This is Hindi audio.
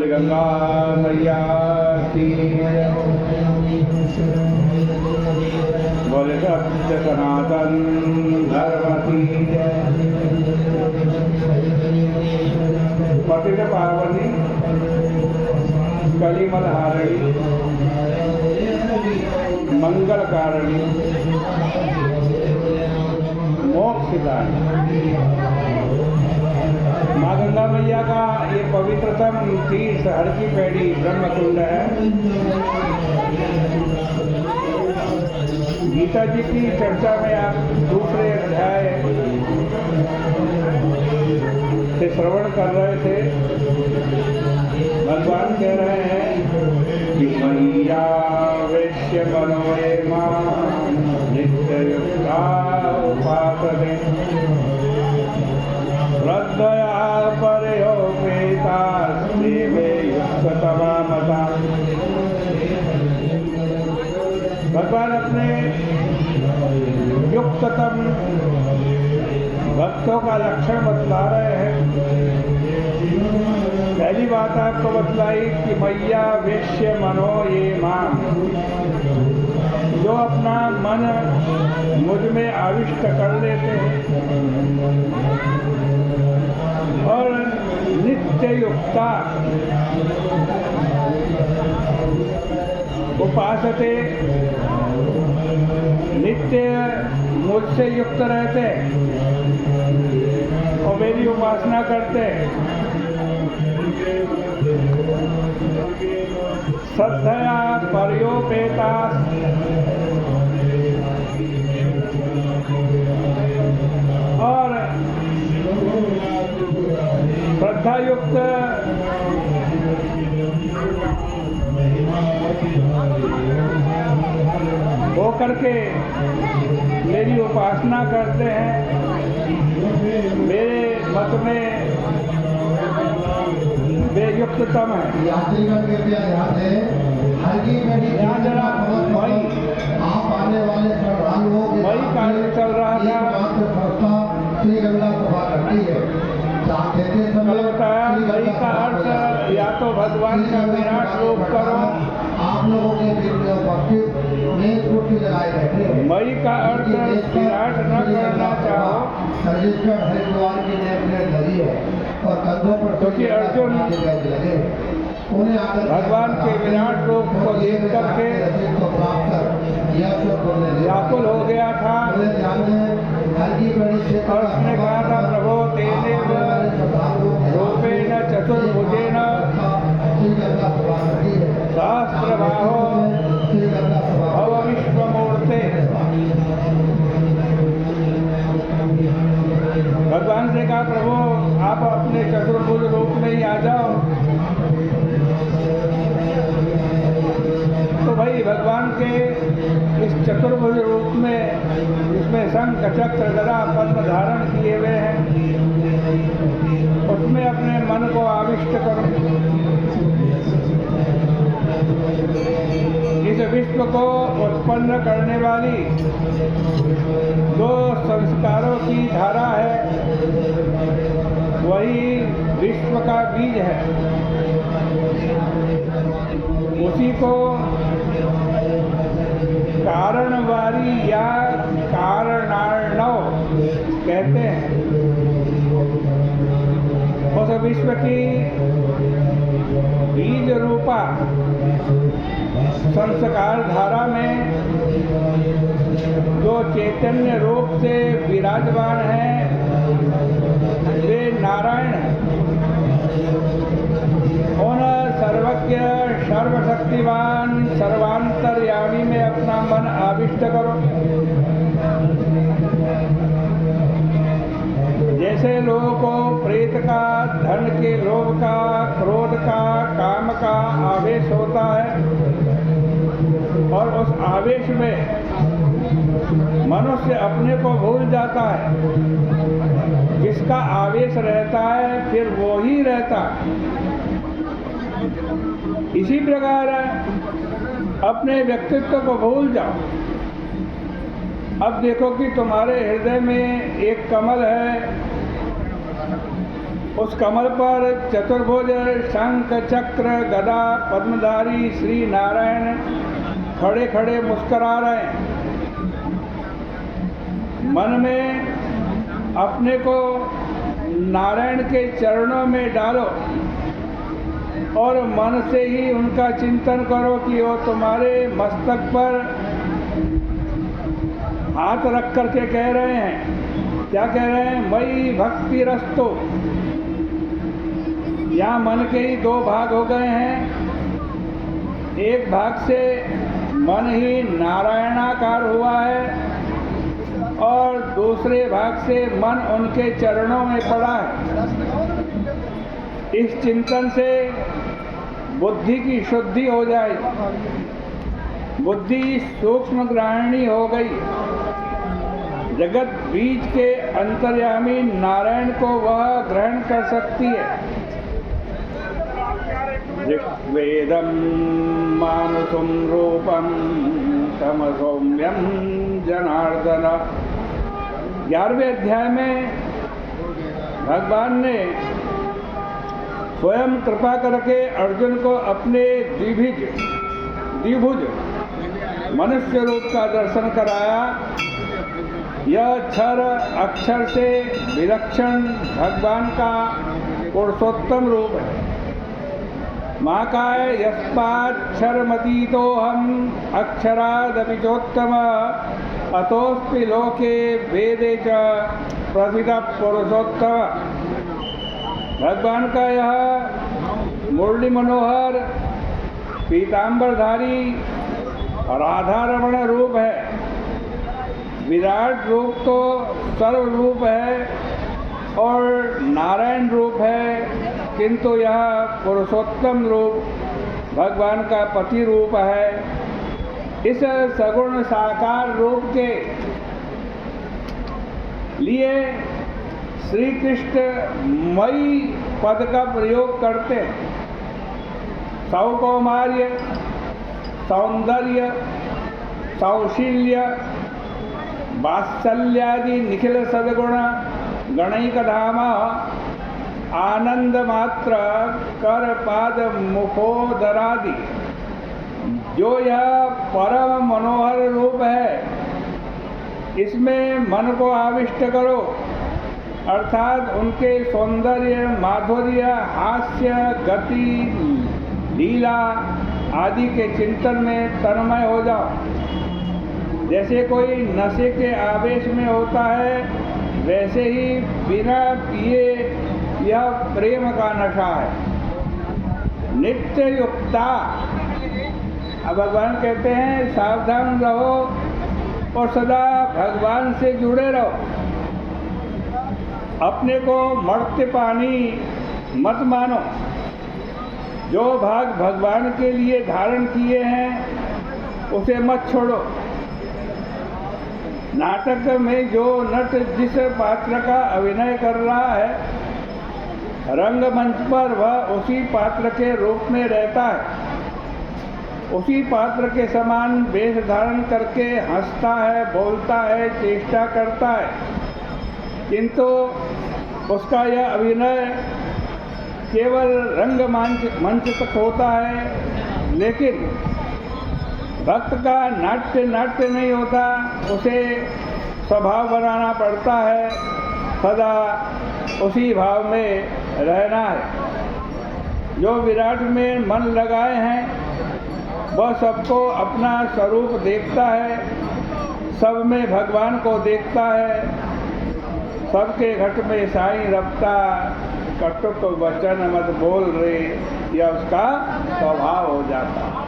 गंगा मैया की बोले सत्य सनातन धर्म की पतित पावनी कलिमलहारिणी मंगलकारिणी मोक्षदायिनी माँ गंगा मैया का ये पवित्रतम तीर्थ हर की पैड़ी ब्रह्मकुंड है। गीता जी की चर्चा में आप दूसरे अध्याय से श्रवण कर रहे थे। भगवान कह रहे हैं कि मैया वैश्य मनोए मां नित्य युक्ता उपासते श्रद्धया परयोपेता देवे युक्ततमा मता। भगवान अपने युक्ततम भक्तों का लक्षण बतला रहे हैं। पहली बात आपको बतलाई कि मैया वैश्य मनो ये मां, जो अपना मन मुझ में आविष्ट कर लेते हैं और नित्य युक्ता उपासते, नित्य मुझसे युक्त रहते और मेरी उपासना करते। श्रद्धया पर्योपेता, और श्रद्धा युक्त होकर के मेरी उपासना करते हैं। मेरे मत में वे युक्ततम है। यहाँ जरा मई कार्य चल रहा था। कल बताया मई का अर्थ या तो भगवान का विराट रूप करो, मई का अर्थ विराट न करना चाहो, क्योंकि अर्जुन भगवान के विराट रूप को देख करके व्याकुल हो गया था और उसने कहा था प्रभो तेने रूपेण चतुर्भुजेन सहस्रबाहो भव विश्वमूर्ते। भगवान से कहा प्रभु आप अपने चतुर्भुज रूप में ही आ जाओ। तो भाई भगवान के इस चतुर्भुज रूप में, इसमें शंख चक्र गदा पद्म धारण किए हुए हैं, उसमें अपने मन को आविष्ट करो। इस विश्व को उत्पन्न करने वाली जो संस्कारों की धारा है वही विश्व का बीज है। उसी को कारणवारी या कारणार्णव कहते हैं। उस विश्व की बीज रूपा संस्कार धारा में जो चैतन्य रूप से विराजमान है वे नारायण हैं। उन सर्वज्ञ सर्वशक्तिवान सर्वांतर्यामी में अपना मन आविष्ट करो। जैसे लोगों को प्रेत का, धन के लोभ का, क्रोध का, काम का आवेश होता है और उस आवेश में मनुष्य अपने को भूल जाता है। जिसका आवेश रहता है फिर वो ही रहता है। इसी प्रकार अपने व्यक्तित्व को भूल जाओ। अब देखो कि तुम्हारे हृदय में एक कमल है, उस कमल पर चतुर्भुज शंख चक्र गदा पद्मधारी श्री नारायण खड़े खड़े मुस्कुरा रहे हैं। मन में अपने को नारायण के चरणों में डालो और मन से ही उनका चिंतन करो कि वो तुम्हारे मस्तक पर हाथ रख करके कह रहे हैं। क्या कह रहे हैं? मई भक्ति रस्तो। यहाँ मन के ही दो भाग हो गए हैं। एक भाग से मन ही नारायणाकार हुआ है और दूसरे भाग से मन उनके चरणों में पड़ा है। इस चिंतन से बुद्धि की शुद्धि हो जाएगी। बुद्धि सूक्ष्म ग्रहणी हो गई। जगत बीज के अंतर्यामी नारायण को वह ग्रहण कर सकती है। ऋग्वेदं मानुषं रूपं तम सौम्यं जनार्दन। 11वें अध्याय में भगवान ने स्वयं कृपा करके अर्जुन को अपने द्विभुज मनुष्य रूप का दर्शन कराया। यह क्षर अक्षर से विलक्षण भगवान का पुरुषोत्तम रूप है। महाकाय यस्माक्षरमतीतो हम अक्षरादपि चोत्तम अतोऽस्मि लोके वेदे च प्रसिद्ध पुरुषोत्तम। भगवान का यह मुरली मनोहर पीतांबरधारी राधा रमण रूप है। विराट रूप तो सर्व रूप है और नारायण रूप है, किंतु यह पुरुषोत्तम रूप भगवान का पति रूप है। इस सगुण साकार रूप के लिए श्री कृष्ण मई पद का प्रयोग करते हैं। सौकौमार्य, सौंदर्य, सौशील्य, वात्सल्यादि निखिल सद्गुण गणैकधाम आनंद मात्र कर पाद मुखोदरादि। जो यह परम मनोहर रूप है, इसमें मन को आविष्ट करो, अर्थात उनके सौंदर्य, माधुर्य, हास्य, गति, लीला आदि के चिंतन में तन्मय हो जाओ। जैसे कोई नशे के आवेश में होता है, वैसे ही बिना पिए यह प्रेम का नशा है। नित्य युक्ता। अब भगवान कहते हैं सावधान रहो और सदा भगवान से जुड़े रहो। अपने को मर्त्य पानी मत मानो। जो भाग भगवान के लिए धारण किए हैं उसे मत छोड़ो। नाटक में जो नट जिस पात्र का अभिनय कर रहा है, रंगमंच पर वह उसी पात्र के रूप में रहता है। उसी पात्र के समान वेश धारण करके हंसता है, बोलता है, चेष्टा करता है, किंतु उसका यह अभिनय केवल रंगमंच तक होता है, लेकिन भक्त का नाट्य नहीं होता। उसे स्वभाव बनाना पड़ता है, सदा उसी भाव में रहना है। जो विराट में मन लगाए हैं वह सबको अपना स्वरूप देखता है, सब में भगवान को देखता है। सबके घट में साईं रखता, कटुक वचन मत बोल रे, यह उसका स्वभाव हो जाता है।